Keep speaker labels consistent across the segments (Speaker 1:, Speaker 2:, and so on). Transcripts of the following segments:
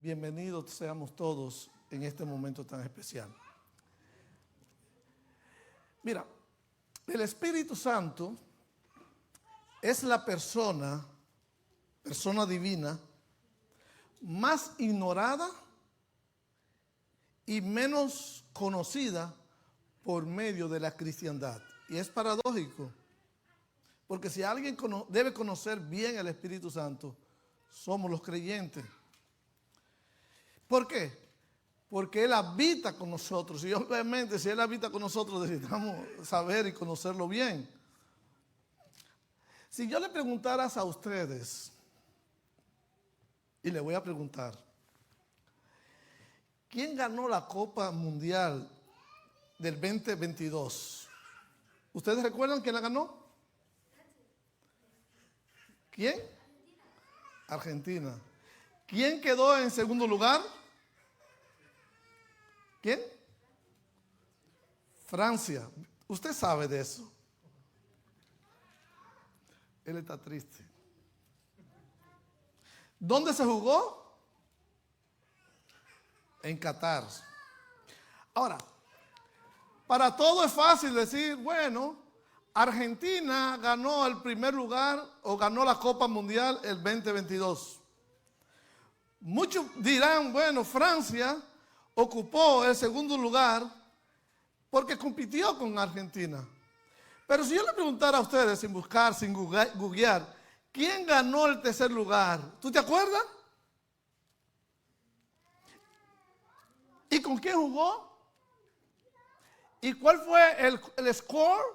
Speaker 1: Bienvenidos seamos todos en este momento tan especial. Mira, el Espíritu Santo es la persona divina, más ignorada y menos conocida por medio de la cristiandad. Y es paradójico, porque si alguien debe conocer bien el Espíritu Santo, somos los creyentes. ¿Por qué? Porque Él habita con nosotros. Y obviamente si Él habita con nosotros necesitamos saber y conocerlo bien. Si yo le preguntara a ustedes, y le voy a preguntar, ¿quién ganó la Copa Mundial del 2022? ¿Ustedes recuerdan quién la ganó? ¿Quién? Argentina. ¿Quién quedó en segundo lugar? ¿Quién? Francia. Usted sabe de eso. Él está triste. ¿Dónde se jugó? En Qatar. Ahora, para todo es fácil decir, bueno, Argentina ganó el primer lugar o ganó la Copa Mundial el 2022. Muchos dirán, bueno, Francia ocupó el segundo lugar porque compitió con Argentina. Pero si yo le preguntara a ustedes, sin buscar, sin googlear, ¿quién ganó el tercer lugar? ¿Tú te acuerdas? ¿Y con quién jugó? ¿Y cuál fue el score?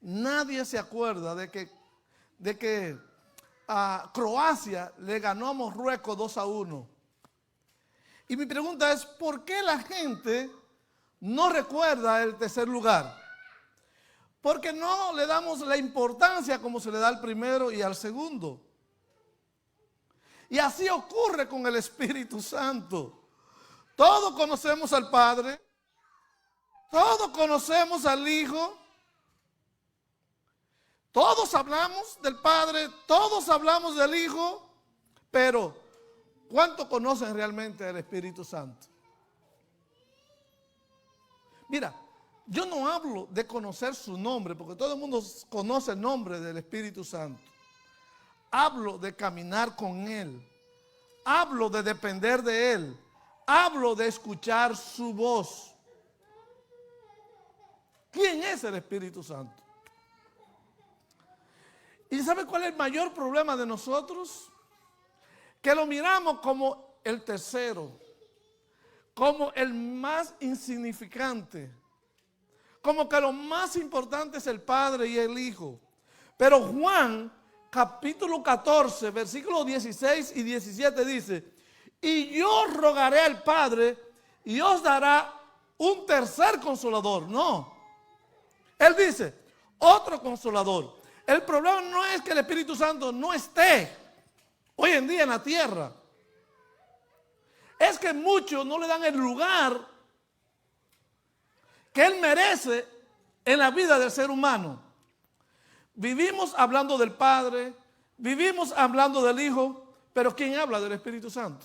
Speaker 1: Nadie se acuerda de que Croacia le ganó a Marruecos 2-1. Y mi pregunta es, ¿por qué la gente no recuerda el tercer lugar? Porque no le damos la importancia como se le da al primero y al segundo. Y así ocurre con el Espíritu Santo. Todos conocemos al Padre, todos conocemos al Hijo, todos hablamos del Padre, todos hablamos del Hijo, pero ¿cuánto conocen realmente al Espíritu Santo? Mira, yo no hablo de conocer su nombre, porque todo el mundo conoce el nombre del Espíritu Santo. Hablo de caminar con Él. Hablo de depender de Él. Hablo de escuchar su voz. ¿Quién es el Espíritu Santo? ¿Y sabe cuál es el mayor problema de nosotros? Que lo miramos como el tercero, como el más insignificante, como que lo más importante es el Padre y el Hijo. Pero Juan, capítulo 14, versículos 16 y 17 dice, y yo rogaré al Padre y os dará un tercer consolador. No, Él dice, otro consolador. El problema no es que el Espíritu Santo no esté hoy en día en la tierra. Es que muchos no le dan el lugar que Él merece en la vida del ser humano. Vivimos hablando del Padre, vivimos hablando del Hijo, pero ¿quién habla del Espíritu Santo?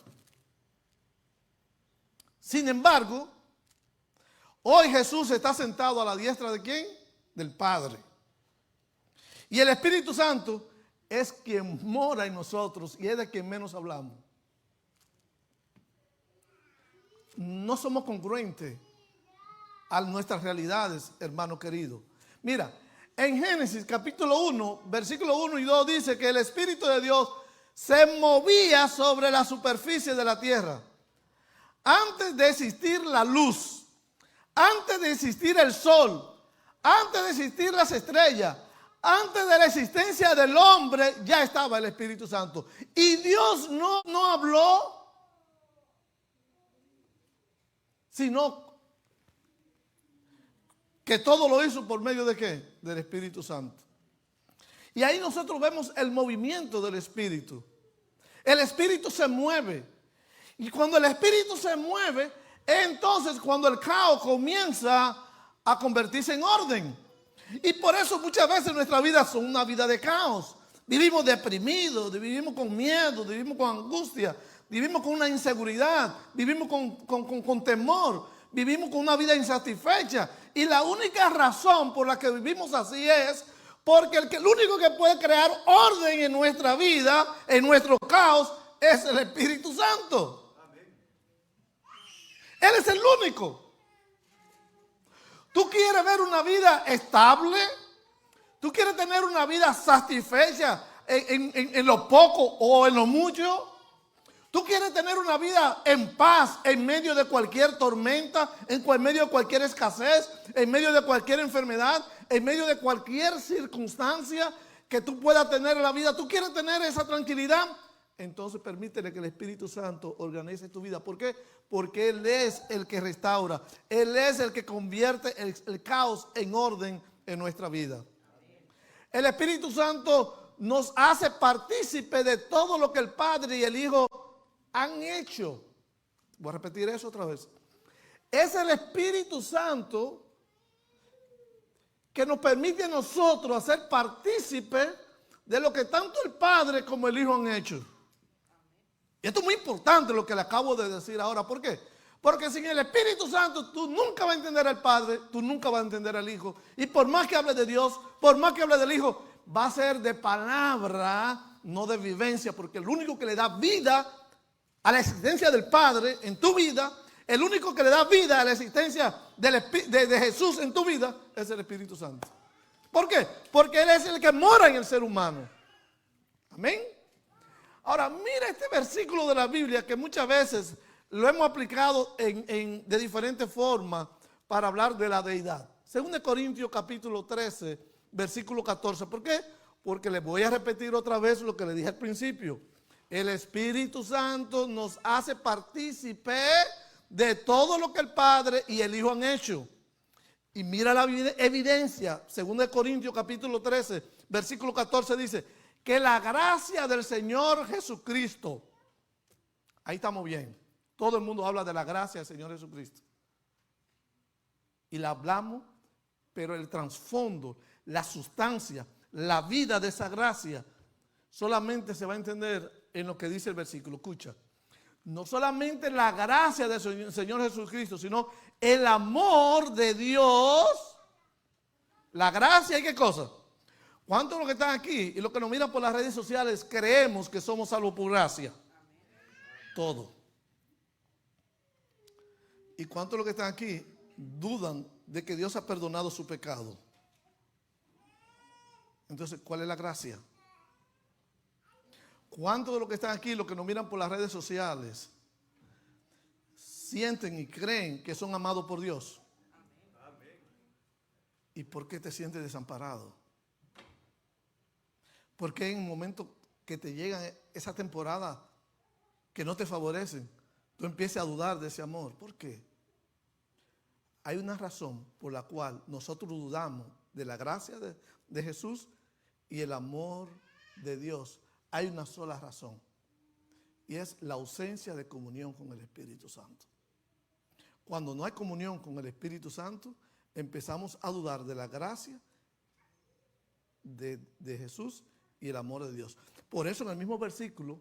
Speaker 1: Sin embargo, hoy Jesús está sentado a la diestra ¿de quién? Del Padre. Y el Espíritu Santo es quien mora en nosotros y es de quien menos hablamos. No somos congruentes a nuestras realidades, hermano querido. Mira, en Génesis capítulo 1, versículo 1 y 2 dice que el Espíritu de Dios se movía sobre la superficie de la tierra. Antes de existir la luz, antes de existir el sol, antes de existir las estrellas, antes de la existencia del hombre ya estaba el Espíritu Santo. Y Dios no habló, sino que todo lo hizo por medio de ¿qué? Del Espíritu Santo. Y ahí nosotros vemos el movimiento del Espíritu. El Espíritu se mueve. Y cuando el Espíritu se mueve, entonces cuando el caos comienza a convertirse en orden. Y por eso muchas veces nuestra vida son una vida de caos. Vivimos deprimidos, vivimos con miedo, vivimos con angustia, vivimos con una inseguridad, vivimos con temor, vivimos con una vida insatisfecha. Y la única razón por la que vivimos así es porque el único que puede crear orden en nuestra vida, en nuestro caos, es el Espíritu Santo. Él es el único. ¿Tú quieres ver una vida estable? ¿Tú quieres tener una vida satisfecha en lo poco o en lo mucho? ¿Tú quieres tener una vida en paz en medio de cualquier tormenta, en medio de cualquier escasez, en medio de cualquier enfermedad, en medio de cualquier circunstancia que tú puedas tener en la vida? ¿Tú quieres tener esa tranquilidad? Entonces permítele que el Espíritu Santo organice tu vida. ¿Por qué? Porque Él es el que restaura. Él es el que convierte el caos en orden en nuestra vida. El Espíritu Santo nos hace partícipe de todo lo que el Padre y el Hijo han hecho. Voy a repetir eso otra vez. Es el Espíritu Santo que nos permite a nosotros hacer partícipe de lo que tanto el Padre como el Hijo han hecho. Y esto es muy importante lo que le acabo de decir ahora. ¿Por qué? Porque sin el Espíritu Santo tú nunca vas a entender al Padre, tú nunca vas a entender al Hijo. Y por más que hable de Dios, por más que hable del Hijo, va a ser de palabra, no de vivencia. Porque el único que le da vida a la existencia del Padre en tu vida, el único que le da vida a la existencia de Jesús en tu vida, es el Espíritu Santo. ¿Por qué? Porque Él es el que mora en el ser humano. Amén. Ahora, mira este versículo de la Biblia que muchas veces lo hemos aplicado de diferentes formas para hablar de la deidad. 2 Corintios capítulo 13, versículo 14. ¿Por qué? Porque les voy a repetir otra vez lo que le dije al principio. El Espíritu Santo nos hace partícipe de todo lo que el Padre y el Hijo han hecho. Y mira la evidencia. 2 Corintios capítulo 13, versículo 14 dice que la gracia del Señor Jesucristo, ahí estamos bien. Todo el mundo habla de la gracia del Señor Jesucristo. Y la hablamos, pero el trasfondo, la sustancia, la vida de esa gracia, solamente se va a entender en lo que dice el versículo. Escucha, no solamente la gracia del Señor Jesucristo, sino el amor de Dios. La gracia, ¿y qué cosa? ¿Cuántos de los que están aquí y los que nos miran por las redes sociales creemos que somos salvos por gracia? Todo. ¿Y cuántos de los que están aquí dudan de que Dios ha perdonado su pecado? Entonces, ¿cuál es la gracia? ¿Cuántos de los que están aquí, los que nos miran por las redes sociales, sienten y creen que son amados por Dios? ¿Y por qué te sientes desamparado? ¿Por qué en el momento que te llega esa temporada que no te favorecen, tú empiezas a dudar de ese amor? ¿Por qué? Hay una razón por la cual nosotros dudamos de la gracia de Jesús y el amor de Dios. Hay una sola razón, y es la ausencia de comunión con el Espíritu Santo. Cuando no hay comunión con el Espíritu Santo, empezamos a dudar de la gracia de Jesús y el amor de Dios. Por eso en el mismo versículo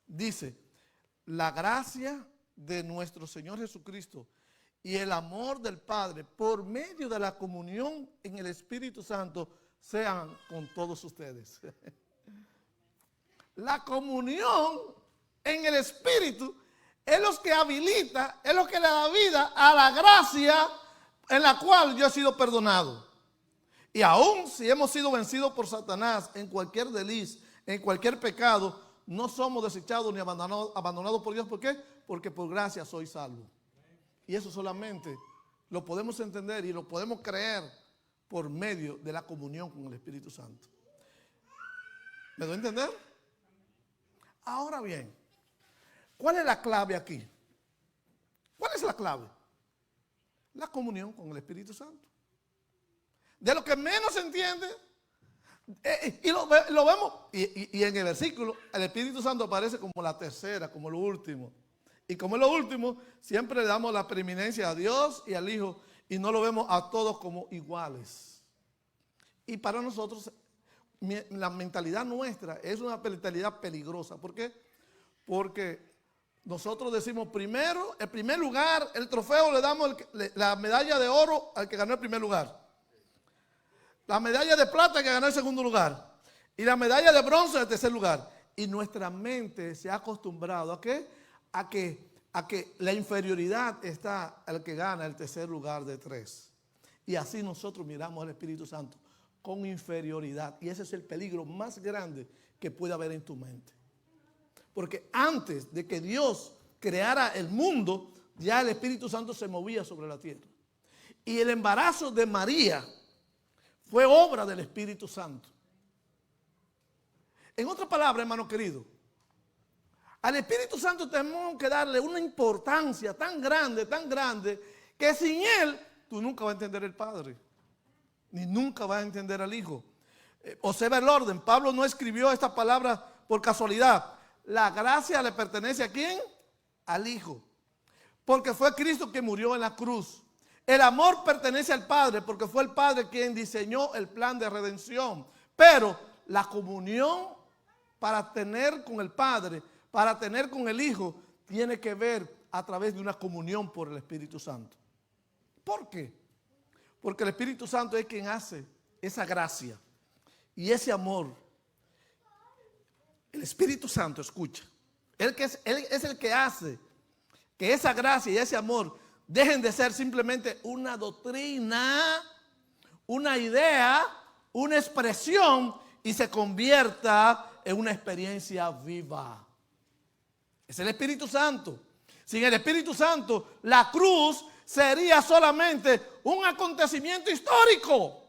Speaker 1: dice, la gracia de nuestro Señor Jesucristo y el amor del Padre por medio de la comunión en el Espíritu Santo sean con todos ustedes. La comunión en el Espíritu es lo que habilita, es lo que le da vida a la gracia en la cual yo he sido perdonado. Y aún si hemos sido vencidos por Satanás en cualquier desliz, en cualquier pecado, no somos desechados ni abandonados por Dios. ¿Por qué? Porque por gracia soy salvo. Y eso solamente lo podemos entender y lo podemos creer por medio de la comunión con el Espíritu Santo. ¿Me doy a entender? Ahora bien, ¿cuál es la clave aquí? ¿Cuál es la clave? La comunión con el Espíritu Santo. De lo que menos se entiende, y lo vemos, y en el versículo, el Espíritu Santo aparece como la tercera, como lo último. Y como es lo último, siempre le damos la preeminencia a Dios y al Hijo, y no lo vemos a todos como iguales. Y para nosotros, la mentalidad nuestra es una mentalidad peligrosa. ¿Por qué? Porque nosotros decimos primero, el primer lugar, el trofeo le damos la medalla de oro al que ganó el primer lugar. La medalla de plata al que ganó el segundo lugar. Y la medalla de bronce al tercer lugar. Y nuestra mente se ha acostumbrado ¿a qué? A que la inferioridad está al que gana el tercer lugar de 3. Y así nosotros miramos al Espíritu Santo con inferioridad. Y ese es el peligro más grande que puede haber en tu mente. Porque antes de que Dios creara el mundo, ya el Espíritu Santo se movía sobre la tierra. Y el embarazo de María fue obra del Espíritu Santo. En otras palabras, hermano querido, al Espíritu Santo tenemos que darle una importancia tan grande, que sin Él tú nunca vas a entender el Padre, ni nunca vas a entender al Hijo. Observa el orden. Pablo no escribió esta palabra por casualidad. La gracia le pertenece ¿a quién? Al Hijo. Porque fue Cristo quien murió en la cruz. El amor pertenece al Padre porque fue el Padre quien diseñó el plan de redención. Pero la comunión para tener con el Padre, para tener con el Hijo, tiene que ver a través de una comunión por el Espíritu Santo. ¿Por qué? Porque el Espíritu Santo es quien hace esa gracia y ese amor. El Espíritu Santo, escucha, él es el que hace que esa gracia y ese amor dejen de ser simplemente una doctrina, una idea, una expresión y se convierta en una experiencia viva. Es el Espíritu Santo. Sin el Espíritu Santo, la cruz sería solamente un acontecimiento histórico.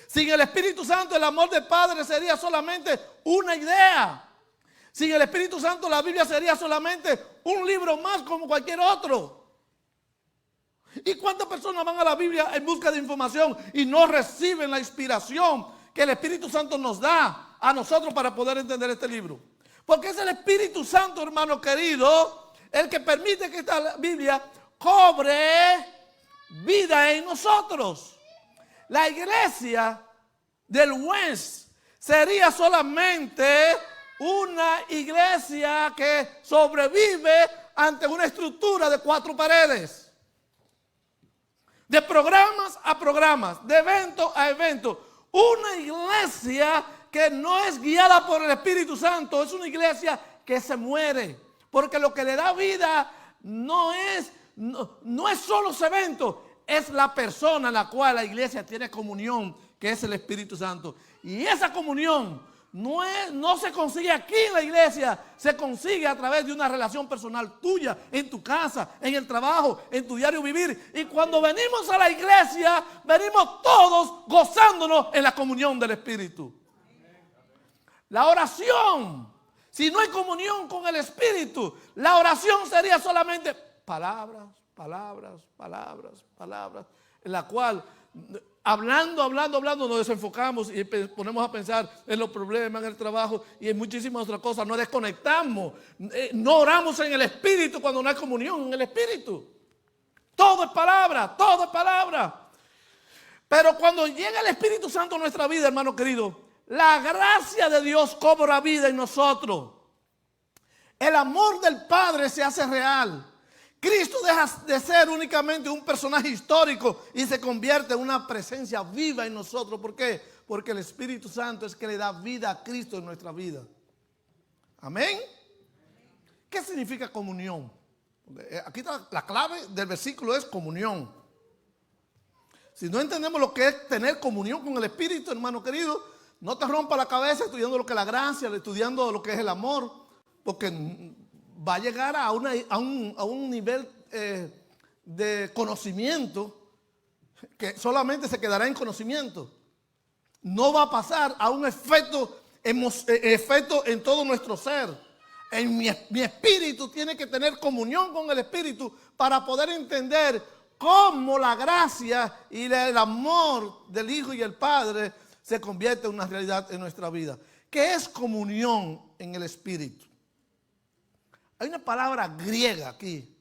Speaker 1: Sin el Espíritu Santo, el amor del Padre sería solamente una idea. Sin el Espíritu Santo, la Biblia sería solamente un libro más como cualquier otro. ¿Y cuántas personas van a la Biblia en busca de información y no reciben la inspiración que el Espíritu Santo nos da a nosotros para poder entender este libro? Porque es el Espíritu Santo, hermano querido, el que permite que esta Biblia cobre vida en nosotros. La iglesia del West sería solamente una iglesia que sobrevive ante una estructura de 4 paredes. De programas a programas, de evento a evento. Una iglesia que no es guiada por el Espíritu Santo, es una iglesia que se muere. Porque lo que le da vida no es solo ese evento, es la persona en la cual la iglesia tiene comunión, que es el Espíritu Santo. Y esa comunión no se consigue aquí en la iglesia, se consigue a través de una relación personal tuya, en tu casa, en el trabajo, en tu diario vivir. Y cuando venimos a la iglesia, venimos todos gozándonos en la comunión del Espíritu. La oración, si no hay comunión con el Espíritu, la oración sería solamente palabras, en la cual hablando, nos desenfocamos y ponemos a pensar en los problemas, en el trabajo y en muchísimas otras cosas. Nos desconectamos, no oramos en el Espíritu cuando no hay comunión en el Espíritu. Todo es palabra, todo es palabra. Pero cuando llega el Espíritu Santo a nuestra vida, hermano querido, la gracia de Dios cobra vida en nosotros. El amor del Padre se hace real. Cristo deja de ser únicamente un personaje histórico y se convierte en una presencia viva en nosotros. ¿Por qué? Porque el Espíritu Santo es que le da vida a Cristo en nuestra vida. Amén. ¿Qué significa comunión? Aquí está la clave del versículo, es comunión. Si no entendemos lo que es tener comunión con el Espíritu, hermano querido, no te rompa la cabeza estudiando lo que es la gracia, estudiando lo que es el amor, porque va a llegar a un nivel de conocimiento que solamente se quedará en conocimiento. No va a pasar a un efecto en todo nuestro ser. Mi espíritu tiene que tener comunión con el Espíritu para poder entender cómo la gracia y el amor del Hijo y el Padre se convierte en una realidad en nuestra vida. ¿Qué es comunión en el Espíritu? Hay una palabra griega aquí,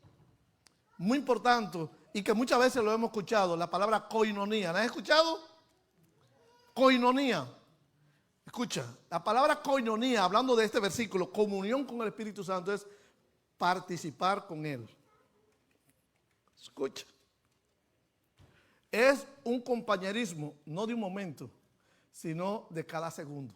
Speaker 1: muy importante, y que muchas veces lo hemos escuchado, la palabra koinonía. ¿La has escuchado? Koinonía. Escucha, la palabra koinonía, hablando de este versículo, comunión con el Espíritu Santo, es participar con Él. Escucha. Es un compañerismo, no de un momento, sino de cada segundo.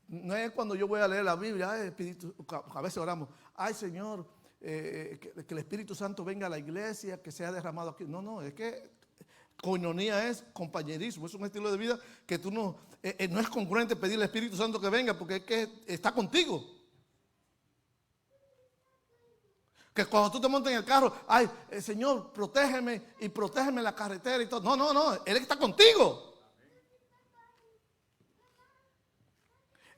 Speaker 1: No es cuando yo voy a leer la Biblia, ay, Espíritu, a veces oramos, ay Señor, que el Espíritu Santo venga a la iglesia, que sea derramado aquí. No, no, es que koinonía es compañerismo, es un estilo de vida que tú no es congruente pedirle al Espíritu Santo que venga porque es que está contigo. Que cuando tú te montas en el carro, ay, Señor, protégeme y protégeme en la carretera y todo. No, no, no, Él está contigo.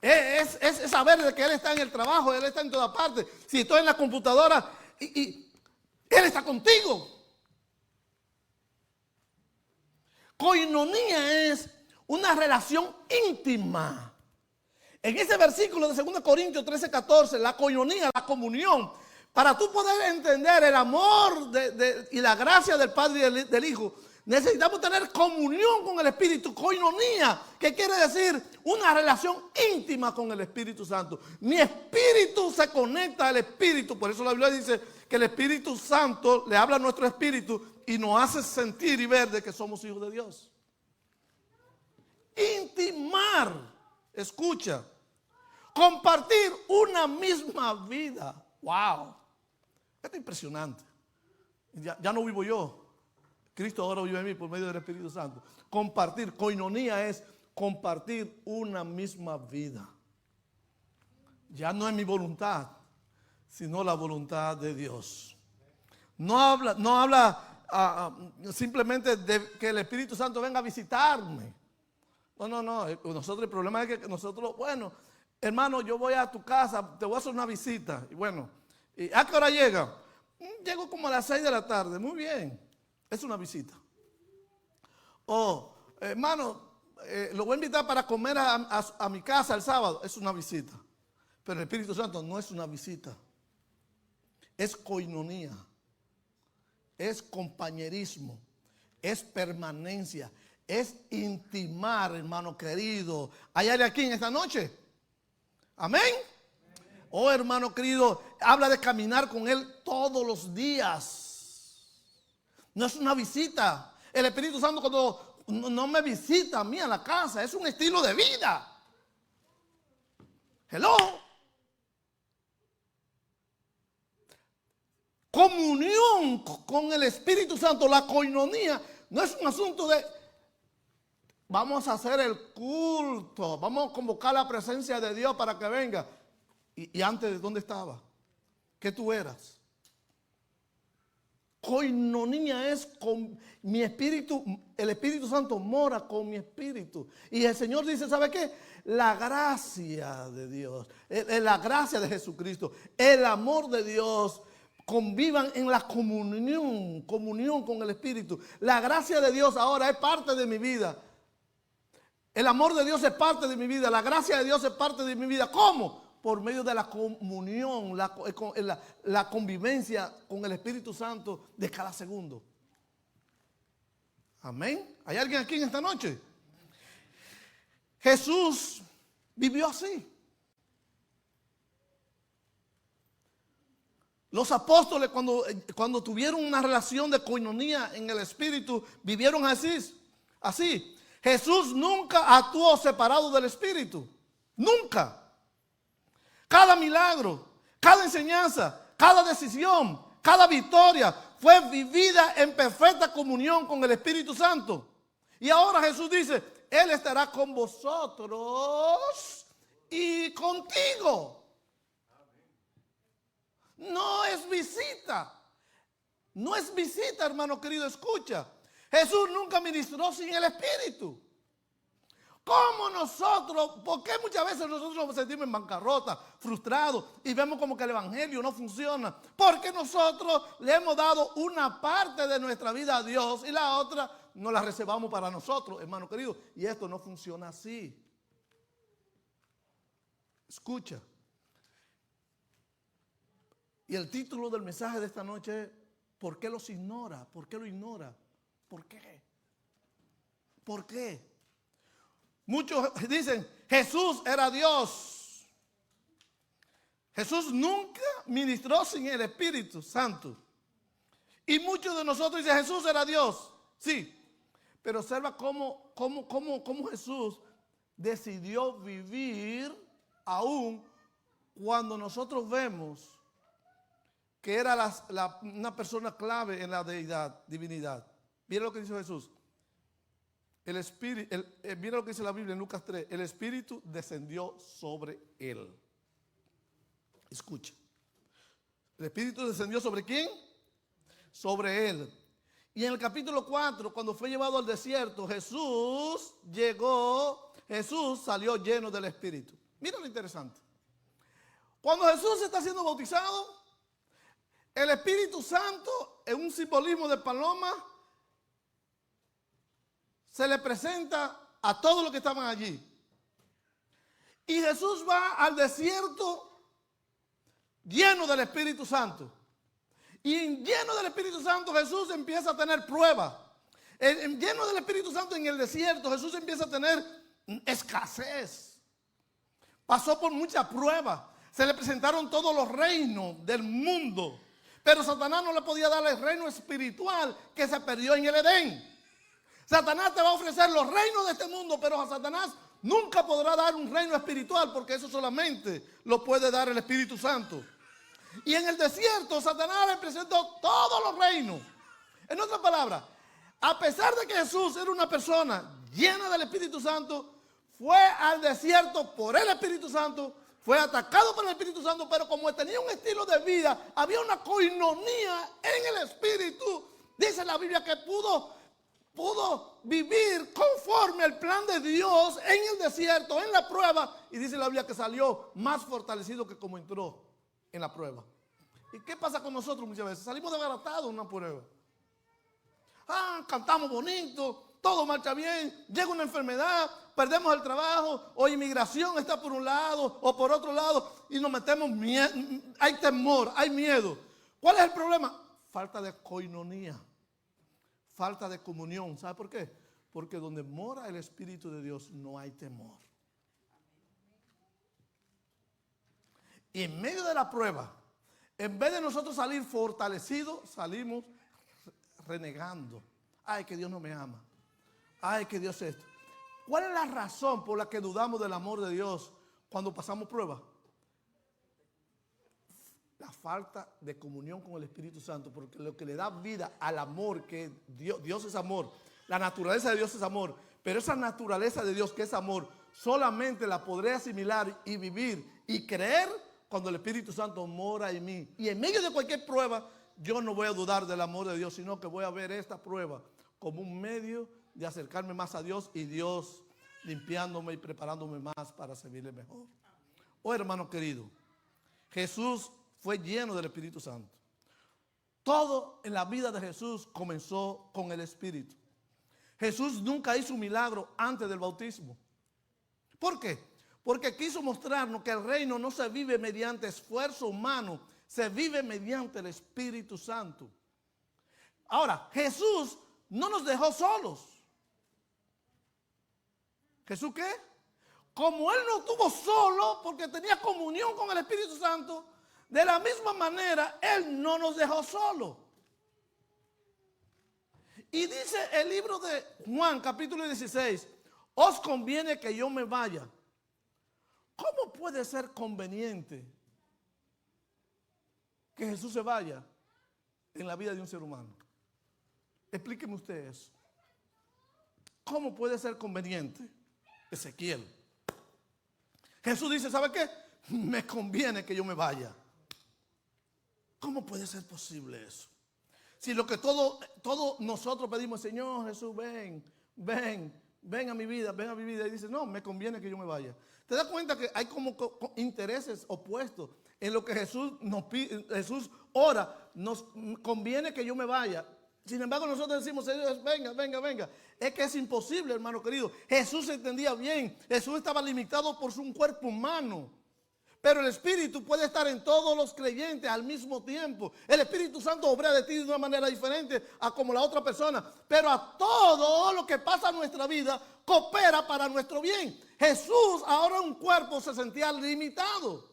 Speaker 1: Es saber de que Él está en el trabajo, Él está en toda parte. Si estoy en la computadora y Él está contigo. Koinonía es una relación íntima. En ese versículo de 2 Corintios 13:14, la koinonía, la comunión, para tú poder entender el amor y la gracia del Padre y del Hijo, necesitamos tener comunión con el Espíritu, koinonía, que quiere decir una relación íntima con el Espíritu Santo. Mi espíritu se conecta al Espíritu, por eso la Biblia dice que el Espíritu Santo le habla a nuestro espíritu y nos hace sentir y ver de que somos hijos de Dios. Intimar, escucha, compartir una misma vida. Wow, esto es impresionante. Ya no vivo yo. Cristo ahora vive en mí por medio del Espíritu Santo. Compartir, koinonía es compartir una misma vida. Ya no es mi voluntad, sino la voluntad de Dios. No habla simplemente de que el Espíritu Santo venga a visitarme. No. Nosotros, el problema es que nosotros, bueno, hermano, yo voy a tu casa, te voy a hacer una visita. Y bueno, ¿a qué hora llega? Llego como a las 6 de la tarde. Muy bien. Es una visita. Hermano, lo voy a invitar para comer a mi casa el sábado. Es una visita. Pero el Espíritu Santo no es una visita. Es koinonía. Es compañerismo. Es permanencia. Es intimar, hermano querido. ¿Hay alguien aquí en esta noche? Amén. Oh, hermano querido, habla de caminar con Él todos los días. No es una visita. El Espíritu Santo cuando no me visita a mí a la casa, es un estilo de vida. Hello. Comunión con el Espíritu Santo, la koinonía, no es un asunto de vamos a hacer el culto, vamos a convocar la presencia de Dios para que venga. ¿Y antes dónde estaba? ¿Qué tú eras? Koinonía es con mi espíritu, el Espíritu Santo mora con mi espíritu. Y el Señor dice, ¿sabe qué? La gracia de Dios, la gracia de Jesucristo, el amor de Dios, convivan en la comunión con el Espíritu. La gracia de Dios ahora es parte de mi vida. El amor de Dios es parte de mi vida, la gracia de Dios es parte de mi vida. ¿Cómo? Por medio de la comunión, la convivencia con el Espíritu Santo de cada segundo. Amén. ¿Hay alguien aquí en esta noche? Jesús vivió así. Los apóstoles cuando tuvieron una relación de koinonía en el Espíritu, vivieron así. Jesús nunca actuó separado del Espíritu. Nunca. Cada milagro, cada enseñanza, cada decisión, cada victoria fue vivida en perfecta comunión con el Espíritu Santo. Y ahora Jesús dice, Él estará con vosotros y contigo. No es visita. No es visita, hermano querido, escucha. Jesús nunca ministró sin el Espíritu. ¿Cómo nosotros, por qué muchas veces nosotros nos sentimos en bancarrota, frustrados y vemos como que el evangelio no funciona? Porque nosotros le hemos dado una parte de nuestra vida a Dios y la otra nos la reservamos para nosotros, hermano querido. Y esto no funciona así. Escucha. Y el título del mensaje de esta noche es ¿por qué los ignora? ¿Por qué lo ignora? ¿Por qué? ¿Por qué? Muchos dicen, Jesús era Dios. Jesús nunca ministró sin el Espíritu Santo. Y muchos de nosotros dicen, Jesús era Dios. Sí, pero observa cómo Jesús decidió vivir aún cuando nosotros vemos que era una persona clave en la divinidad. Mira lo que dice Jesús. El Espíritu, mira lo que dice la Biblia en Lucas 3. El Espíritu descendió sobre él. Escucha. El Espíritu descendió sobre ¿quién? Sobre él. Y en el capítulo 4, cuando fue llevado al desierto, Jesús salió lleno del Espíritu. Mira lo interesante. Cuando Jesús está siendo bautizado, el Espíritu Santo, en un simbolismo de paloma, se le presenta a todos los que estaban allí. Y Jesús va al desierto lleno del Espíritu Santo. Y lleno del Espíritu Santo Jesús empieza a tener pruebas. Lleno del Espíritu Santo en el desierto Jesús empieza a tener escasez. Pasó por muchas pruebas. Se le presentaron todos los reinos del mundo. Pero Satanás no le podía dar el reino espiritual que se perdió en el Edén. Satanás te va a ofrecer los reinos de este mundo, pero a Satanás nunca podrá dar un reino espiritual porque eso solamente lo puede dar el Espíritu Santo. Y en el desierto Satanás le presentó todos los reinos. En otras palabras, a pesar de que Jesús era una persona llena del Espíritu Santo, fue al desierto por el Espíritu Santo, fue atacado por el Espíritu Santo, pero como tenía un estilo de vida, había una coinonía en el Espíritu. Dice la Biblia que pudo vivir conforme al plan de Dios en el desierto, en la prueba. Y dice la Biblia que salió más fortalecido que como entró en la prueba. ¿Y qué pasa con nosotros muchas veces? Salimos desbaratados en una prueba. Cantamos bonito, todo marcha bien, llega una enfermedad, perdemos el trabajo, o inmigración está por un lado o por otro lado y nos metemos miedo, hay temor, hay miedo. ¿Cuál es el problema? Falta de coinonía, falta de comunión. ¿Sabe por qué? Porque donde mora el Espíritu de Dios no hay temor. Y en medio de la prueba, en vez de nosotros salir fortalecidos, salimos renegando. Ay, que Dios no me ama. Ay, que Dios es esto. ¿Cuál es la razón por la que dudamos del amor de Dios cuando pasamos pruebas? La falta de comunión con el Espíritu Santo, porque lo que le da vida al amor, que Dios es amor, la naturaleza de Dios es amor, pero esa naturaleza de Dios que es amor, solamente la podré asimilar y vivir y creer cuando el Espíritu Santo mora en mí. Y en medio de cualquier prueba, yo no voy a dudar del amor de Dios, sino que voy a ver esta prueba como un medio de acercarme más a Dios y Dios limpiándome y preparándome más para servirle mejor. Oh, hermano querido, Jesús fue lleno del Espíritu Santo. Todo en la vida de Jesús comenzó con el Espíritu. Jesús nunca hizo un milagro antes del bautismo. ¿Por qué? Porque quiso mostrarnos que el reino no se vive mediante esfuerzo humano, se vive mediante el Espíritu Santo. Ahora, Jesús no nos dejó solos. ¿Jesús qué? Como Él no estuvo solo porque tenía comunión con el Espíritu Santo, de la misma manera Él no nos dejó solos. Y dice el libro de Juan, capítulo 16, os conviene que yo me vaya. ¿Cómo puede ser conveniente que Jesús se vaya en la vida de un ser humano? Explíqueme usted eso. ¿Cómo puede ser conveniente? Ezequiel. Jesús dice, ¿sabe qué? Me conviene que yo me vaya. ¿Cómo puede ser posible eso? Si lo que todos nosotros pedimos, Señor Jesús, ven a mi vida, ven a mi vida. Y dice, no, me conviene que yo me vaya. ¿Te das cuenta que hay como intereses opuestos en lo que Jesús nos pide? Jesús ora, nos conviene que yo me vaya. Sin embargo, nosotros decimos, Señor, venga. Es que es imposible, hermano querido. Jesús se entendía bien. Jesús estaba limitado por un cuerpo humano. Pero el Espíritu puede estar en todos los creyentes al mismo tiempo. El Espíritu Santo obra de ti de una manera diferente a como la otra persona. Pero a todo lo que pasa en nuestra vida coopera para nuestro bien. Jesús ahora un cuerpo se sentía limitado.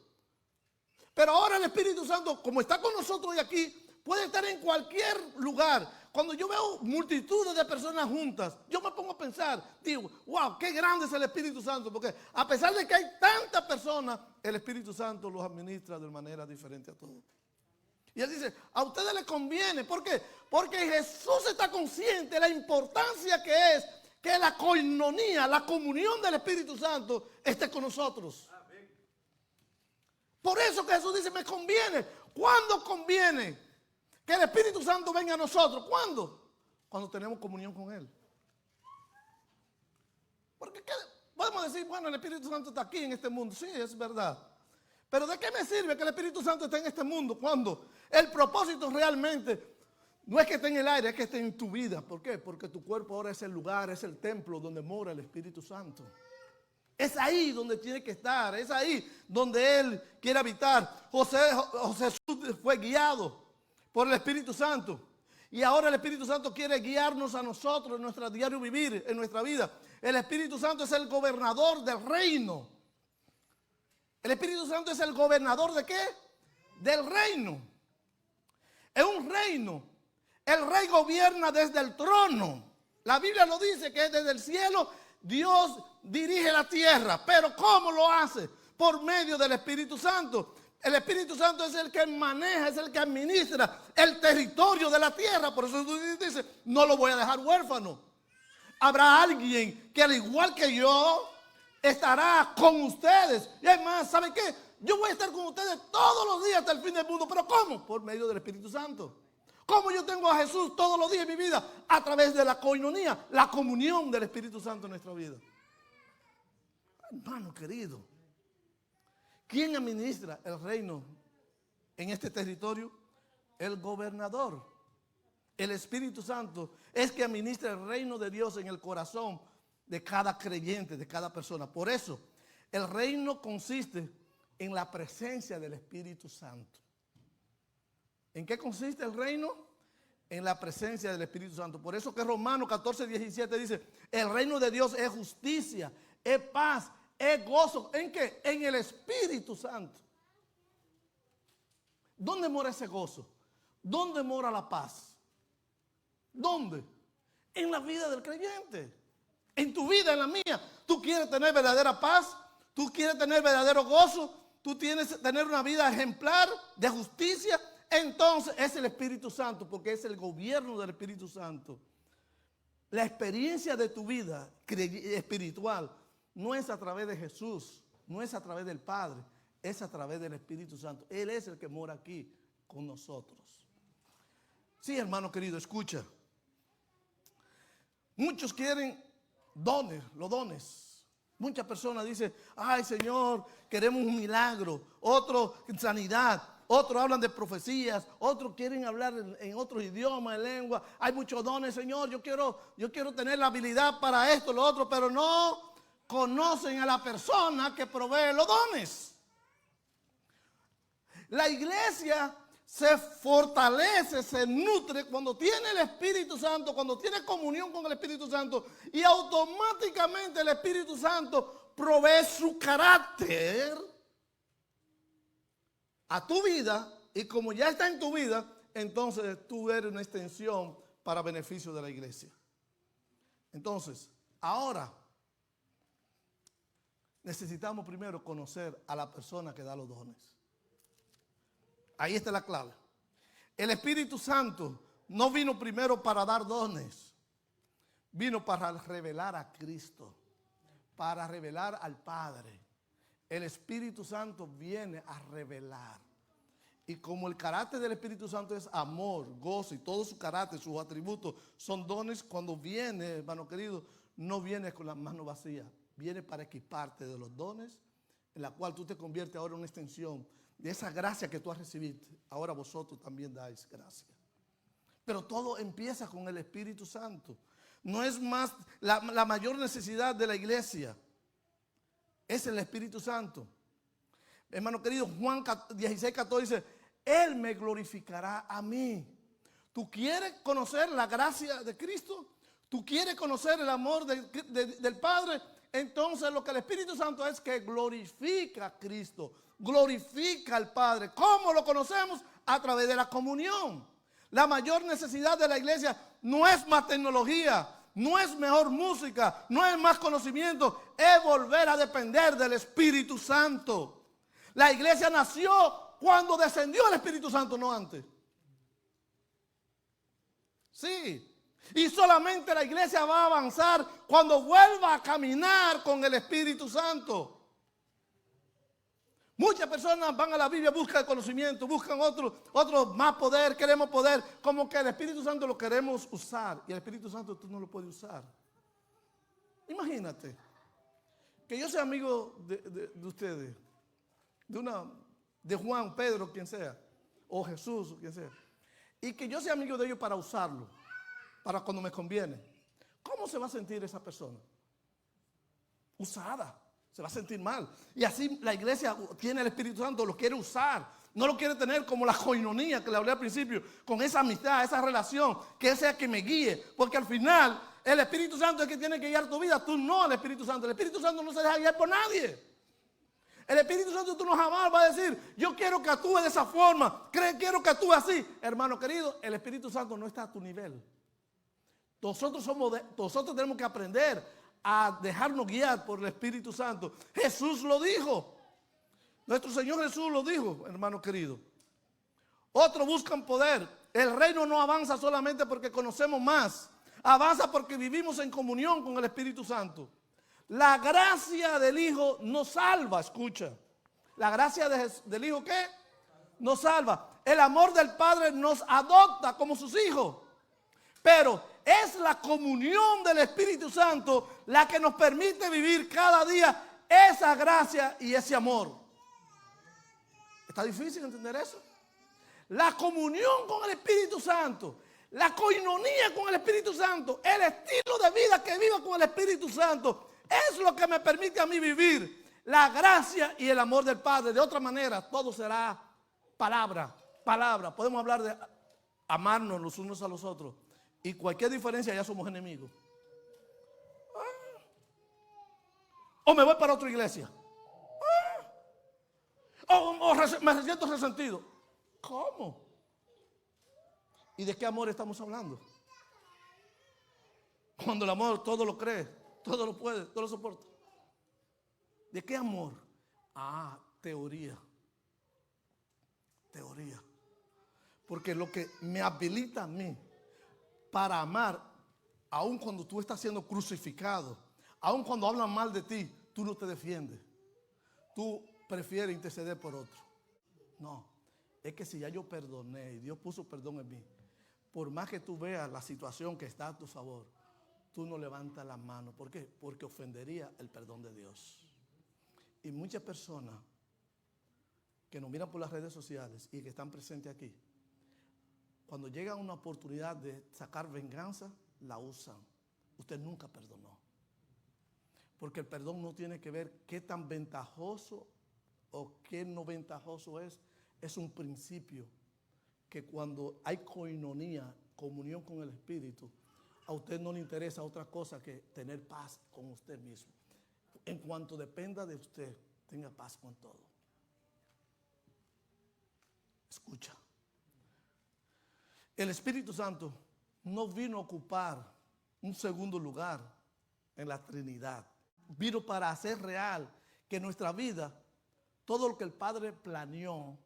Speaker 1: Pero ahora el Espíritu Santo, como está con nosotros hoy aquí, puede estar en cualquier lugar. Cuando yo veo multitudes de personas juntas, yo me pongo a pensar, digo, wow, qué grande es el Espíritu Santo, porque a pesar de que hay tantas personas, el Espíritu Santo los administra de manera diferente a todos. Y él dice, a ustedes les conviene, ¿por qué? Porque Jesús está consciente de la importancia que es que la coinonía, la comunión del Espíritu Santo esté con nosotros. Por eso que Jesús dice, me conviene. ¿Cuándo conviene que el Espíritu Santo venga a nosotros? ¿Cuándo? Cuando tenemos comunión con Él. Porque podemos decir, bueno, el Espíritu Santo está aquí en este mundo. Sí, es verdad. Pero ¿de qué me sirve que el Espíritu Santo esté en este mundo cuando el propósito realmente no es que esté en el aire, es que esté en tu vida? ¿Por qué? Porque tu cuerpo ahora es el lugar, es el templo donde mora el Espíritu Santo. Es ahí donde tiene que estar, es ahí donde Él quiere habitar. Jesús fue guiado por el Espíritu Santo. Y ahora el Espíritu Santo quiere guiarnos a nosotros en nuestro diario vivir, en nuestra vida. El Espíritu Santo es el gobernador del reino. El Espíritu Santo es el gobernador ¿de qué? Del reino. Es un reino. El rey gobierna desde el trono. La Biblia lo dice que desde el cielo Dios dirige la tierra. Pero ¿cómo lo hace? Por medio del Espíritu Santo. El Espíritu Santo es el que maneja, es el que administra el territorio de la tierra. Por eso dice, no lo voy a dejar huérfano. Habrá alguien que al igual que yo estará con ustedes. Y además, ¿saben qué? Yo voy a estar con ustedes todos los días hasta el fin del mundo. ¿Pero cómo? Por medio del Espíritu Santo. ¿Cómo yo tengo a Jesús todos los días de mi vida? A través de la coinonía, la comunión del Espíritu Santo en nuestra vida. Hermano querido, ¿quién administra el reino en este territorio? El gobernador. El Espíritu Santo es que administra el reino de Dios en el corazón de cada creyente, de cada persona. Por eso, el reino consiste en la presencia del Espíritu Santo. ¿En qué consiste el reino? En la presencia del Espíritu Santo. Por eso que Romanos 14:17 dice, el reino de Dios es justicia, es paz, es gozo. ¿En qué? En el Espíritu Santo. ¿Dónde mora ese gozo? ¿Dónde mora la paz? ¿Dónde? En la vida del creyente. En tu vida, en la mía. ¿Tú quieres tener verdadera paz? ¿Tú quieres tener verdadero gozo? ¿Tú quieres tener una vida ejemplar de justicia? Entonces es el Espíritu Santo, porque es el gobierno del Espíritu Santo. La experiencia de tu vida espiritual no es a través de Jesús, no es a través del Padre, es a través del Espíritu Santo. Él es el que mora aquí con nosotros. Sí, hermano querido, escucha. Muchos quieren dones, los dones. Muchas personas dicen, ay Señor, queremos un milagro. Otros sanidad. Otros hablan de profecías, otros quieren hablar en otros idiomas, en lengua. Hay muchos dones, Señor, yo quiero tener la habilidad para esto, lo otro, pero no conocen a la persona que provee los dones. La iglesia se fortalece, se nutre cuando tiene el Espíritu Santo, cuando tiene comunión con el Espíritu Santo, y automáticamente el Espíritu Santo provee su carácter a tu vida, y como ya está en tu vida, entonces tú eres una extensión para beneficio de la iglesia. Entonces, ahora necesitamos primero conocer a la persona que da los dones. Ahí está la clave. El Espíritu Santo no vino primero para dar dones, vino para revelar a Cristo, para revelar al Padre. El Espíritu Santo viene a revelar. Y como el carácter del Espíritu Santo es amor, gozo y todo su carácter, sus atributos son dones, cuando viene, hermano querido, no viene con las manos vacías. Viene para equiparte de los dones, en la cual tú te conviertes ahora en una extensión de esa gracia que tú has recibido. Ahora vosotros también dais gracia. Pero todo empieza con el Espíritu Santo. No es más la mayor necesidad de la iglesia. Es el Espíritu Santo. Hermano querido, Juan 16, 14 dice, Él me glorificará a mí. ¿Tú quieres conocer la gracia de Cristo? ¿Tú quieres conocer el amor del Padre? Entonces lo que el Espíritu Santo es que glorifica a Cristo, glorifica al Padre. ¿Cómo lo conocemos? A través de la comunión. La mayor necesidad de la iglesia no es más tecnología, no es mejor música, no es más conocimiento, es volver a depender del Espíritu Santo. La iglesia nació cuando descendió el Espíritu Santo, no antes. Sí. Y solamente la iglesia va a avanzar cuando vuelva a caminar con el Espíritu Santo. Muchas personas van a la Biblia, buscan conocimiento, buscan otro más poder, queremos poder, como que el Espíritu Santo lo queremos usar. Y el Espíritu Santo tú no lo puedes usar. Imagínate que yo sea amigo de ustedes, de Juan, Pedro, quien sea, o Jesús, quien sea, y que yo sea amigo de ellos para usarlo, para cuando me conviene. ¿Cómo se va a sentir esa persona? Usada. Se va a sentir mal. Y así la iglesia tiene el Espíritu Santo, lo quiere usar. No lo quiere tener como la coinonía que le hablé al principio, con esa amistad, esa relación, que sea que me guíe. Porque al final el Espíritu Santo es el que tiene que guiar tu vida, tú no el Espíritu Santo. El Espíritu Santo no se deja guiar por nadie. El Espíritu Santo tú no jamás va a decir, yo quiero que actúe de esa forma, quiero que actúe así. Hermano querido, el Espíritu Santo no está a tu nivel. Nosotros tenemos que aprender a dejarnos guiar por el Espíritu Santo. Jesús lo dijo. Nuestro Señor Jesús lo dijo, hermano querido. Otros buscan poder. El reino no avanza solamente porque conocemos más. Avanza porque vivimos en comunión con el Espíritu Santo. La gracia del Hijo nos salva, escucha. La gracia del Hijo, ¿qué? Nos salva. El amor del Padre nos adopta como sus hijos. Pero es la comunión del Espíritu Santo la que nos permite vivir cada día esa gracia y ese amor. ¿Está difícil entender eso? La comunión con el Espíritu Santo, la coinonía con el Espíritu Santo, el estilo de vida que vivo con el Espíritu Santo, es lo que me permite a mí vivir la gracia y el amor del Padre. De otra manera, todo será palabra. Podemos hablar de amarnos los unos a los otros. Y cualquier diferencia ya somos enemigos. O me voy para otra iglesia. O me siento resentido. ¿Cómo? ¿Y de qué amor estamos hablando? Cuando el amor todo lo cree, todo lo puede, todo lo soporta. ¿De qué amor? Teoría. Porque lo que me habilita a mí para amar, aun cuando tú estás siendo crucificado, aun cuando hablan mal de ti, tú no te defiendes. Tú prefieres interceder por otro. No, es que si ya yo perdoné y Dios puso perdón en mí, por más que tú veas la situación que está a tu favor, tú no levantas la mano. ¿Por qué? Porque ofendería el perdón de Dios. Y muchas personas que nos miran por las redes sociales y que están presentes aquí, cuando llega una oportunidad de sacar venganza, la usan. Usted nunca perdonó. Porque el perdón no tiene que ver qué tan ventajoso o qué no ventajoso es. Es un principio que cuando hay coinonía, comunión con el Espíritu, a usted no le interesa otra cosa que tener paz con usted mismo. En cuanto dependa de usted, tenga paz con todo. Escucha. El Espíritu Santo no vino a ocupar un segundo lugar en la Trinidad. Vino para hacer real que en nuestra vida, todo lo que el Padre planeó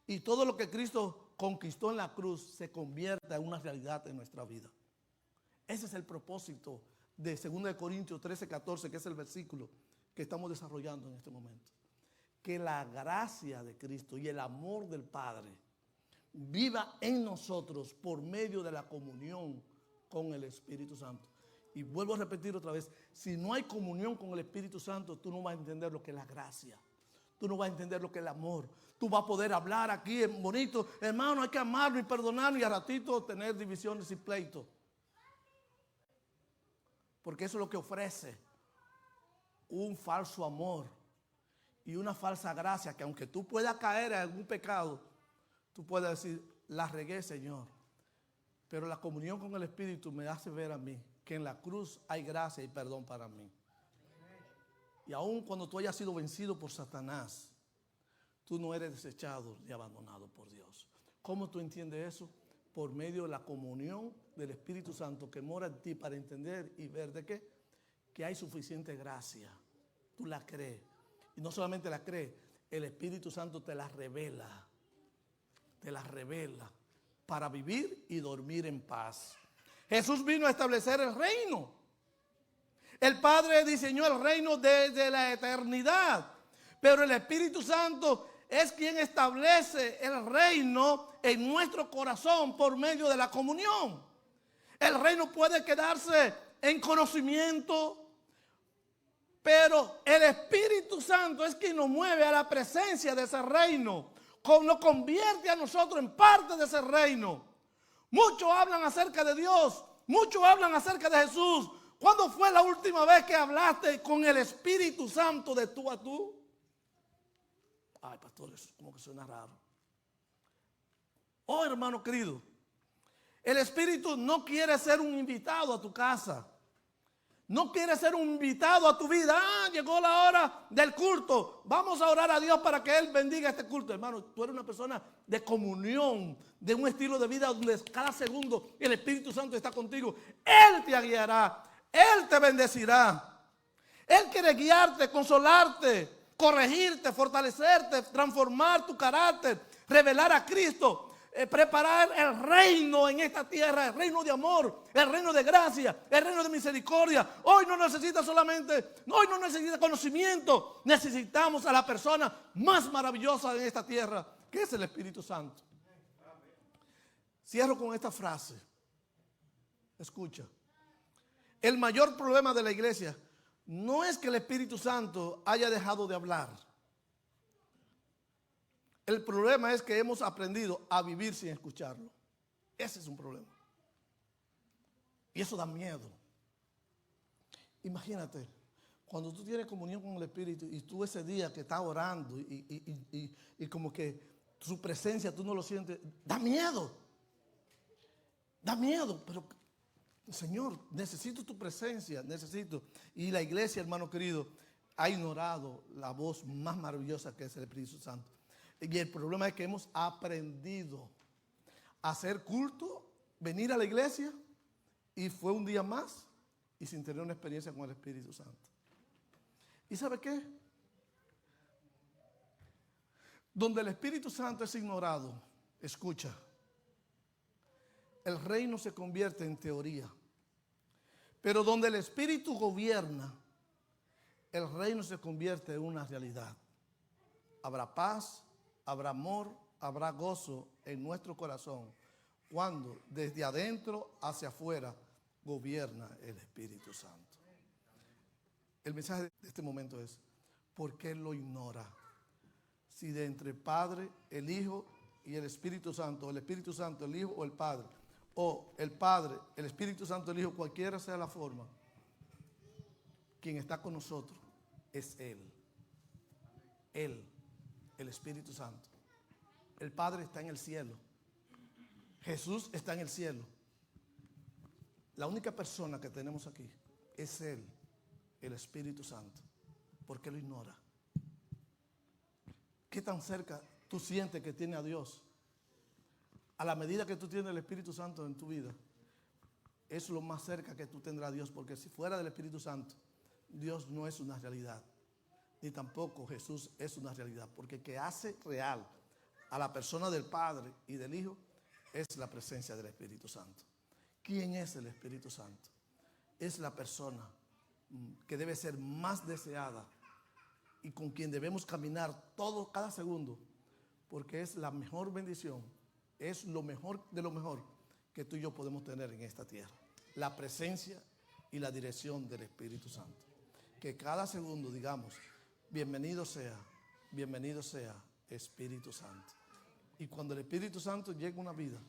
Speaker 1: y todo lo que Cristo conquistó en la cruz se convierta en una realidad en nuestra vida. Ese es el propósito de 2 Corintios 13, 14, que es el versículo que estamos desarrollando en este momento. Que la gracia de Cristo y el amor del Padre viva en nosotros por medio de la comunión con el Espíritu Santo. Y vuelvo a repetir otra vez, si no hay comunión con el Espíritu Santo, tú no vas a entender lo que es la gracia. Tú no vas a entender lo que es el amor. Tú vas a poder hablar aquí bonito, hermano, hay que amarnos y perdonarnos y a ratito tener divisiones y pleitos. Porque eso es lo que ofrece un falso amor y una falsa gracia que aunque tú puedas caer en algún pecado, tú puedes decir, la regué, Señor. Pero la comunión con el Espíritu me hace ver a mí que en la cruz hay gracia y perdón para mí. Y aun cuando tú hayas sido vencido por Satanás, tú no eres desechado ni abandonado por Dios. ¿Cómo tú entiendes eso? Por medio de la comunión del Espíritu Santo que mora en ti para entender y ver de qué, que hay suficiente gracia. Tú la crees. Y no solamente la crees, el Espíritu Santo te la revela. Te la revela para vivir y dormir en paz. Jesús vino a establecer el reino. El Padre diseñó el reino desde la eternidad, pero el Espíritu Santo es quien establece el reino en nuestro corazón por medio de la comunión. El reino puede quedarse en conocimiento, pero el Espíritu Santo es quien nos mueve a la presencia de ese reino, nos convierte a nosotros en parte de ese reino. Muchos hablan acerca de Dios, muchos hablan acerca de Jesús. ¿Cuándo fue la última vez que hablaste con el Espíritu Santo de tú a tú? Ay, pastor, eso como que suena raro. Oh, hermano querido, el Espíritu no quiere ser un invitado a tu casa. No quiere ser un invitado a tu vida. Ah, llegó la hora del culto. Vamos a orar a Dios para que Él bendiga este culto. Hermano, tú eres una persona de comunión, de un estilo de vida donde cada segundo el Espíritu Santo está contigo. Él te guiará. Él te bendecirá. Él quiere guiarte, consolarte, corregirte, fortalecerte, transformar tu carácter, revelar a Cristo. Preparar el reino en esta tierra, el reino de amor, el reino de gracia, el reino de misericordia. Hoy no necesita conocimiento, necesitamos a la persona más maravillosa de esta tierra, que es el Espíritu Santo. Cierro con esta frase. Escucha. El mayor problema de la iglesia no es que el Espíritu Santo haya dejado de hablar. El problema es que hemos aprendido a vivir sin escucharlo. Ese es un problema. Y eso da miedo. Imagínate, cuando tú tienes comunión con el Espíritu y tú ese día que estás orando y como que su presencia tú no lo sientes, da miedo. Da miedo, pero Señor, necesito tu presencia, necesito. Y la iglesia, hermano querido, ha ignorado la voz más maravillosa que es el Espíritu Santo. Y el problema es que hemos aprendido a hacer culto, venir a la iglesia y fue un día más y sin tener una experiencia con el Espíritu Santo. ¿Y sabe qué? Donde el Espíritu Santo es ignorado, escucha, el reino se convierte en teoría. Pero donde el Espíritu gobierna, el reino se convierte en una realidad. Habrá paz, habrá amor, habrá gozo en nuestro corazón cuando desde adentro hacia afuera gobierna el Espíritu Santo. El mensaje de este momento es, ¿por qué lo ignora? Si de entre el Padre, el Hijo y el Espíritu Santo, el Espíritu Santo, el Hijo o el Padre, o el Padre, el Espíritu Santo, el Hijo, cualquiera sea la forma, quien está con nosotros es Él. Él. El Espíritu Santo. El Padre está en el cielo. Jesús está en el cielo. La única persona que tenemos aquí es Él, el Espíritu Santo. ¿Por qué lo ignora? ¿Qué tan cerca tú sientes que tiene a Dios? A la medida que tú tienes el Espíritu Santo en tu vida, es lo más cerca que tú tendrás a Dios, porque si fuera del Espíritu Santo, Dios no es una realidad. Ni tampoco Jesús es una realidad, porque el que hace real a la persona del Padre y del Hijo es la presencia del Espíritu Santo. ¿Quién es el Espíritu Santo? Es la persona que debe ser más deseada y con quien debemos caminar cada segundo, porque es la mejor bendición, es lo mejor de lo mejor que tú y yo podemos tener en esta tierra. La presencia y la dirección del Espíritu Santo. Que cada segundo digamos, bienvenido sea Espíritu Santo. Y cuando el Espíritu Santo llega a una vida,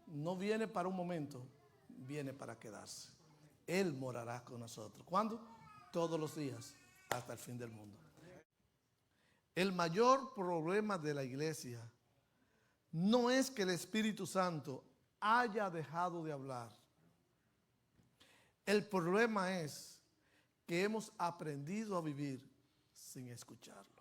Speaker 1: no viene para un momento, viene para quedarse. Él morará con nosotros. ¿Cuándo? Todos los días, hasta el fin del mundo. El mayor problema de la iglesia no es que el Espíritu Santo haya dejado de hablar. El problema es que hemos aprendido a vivir sin escucharlo.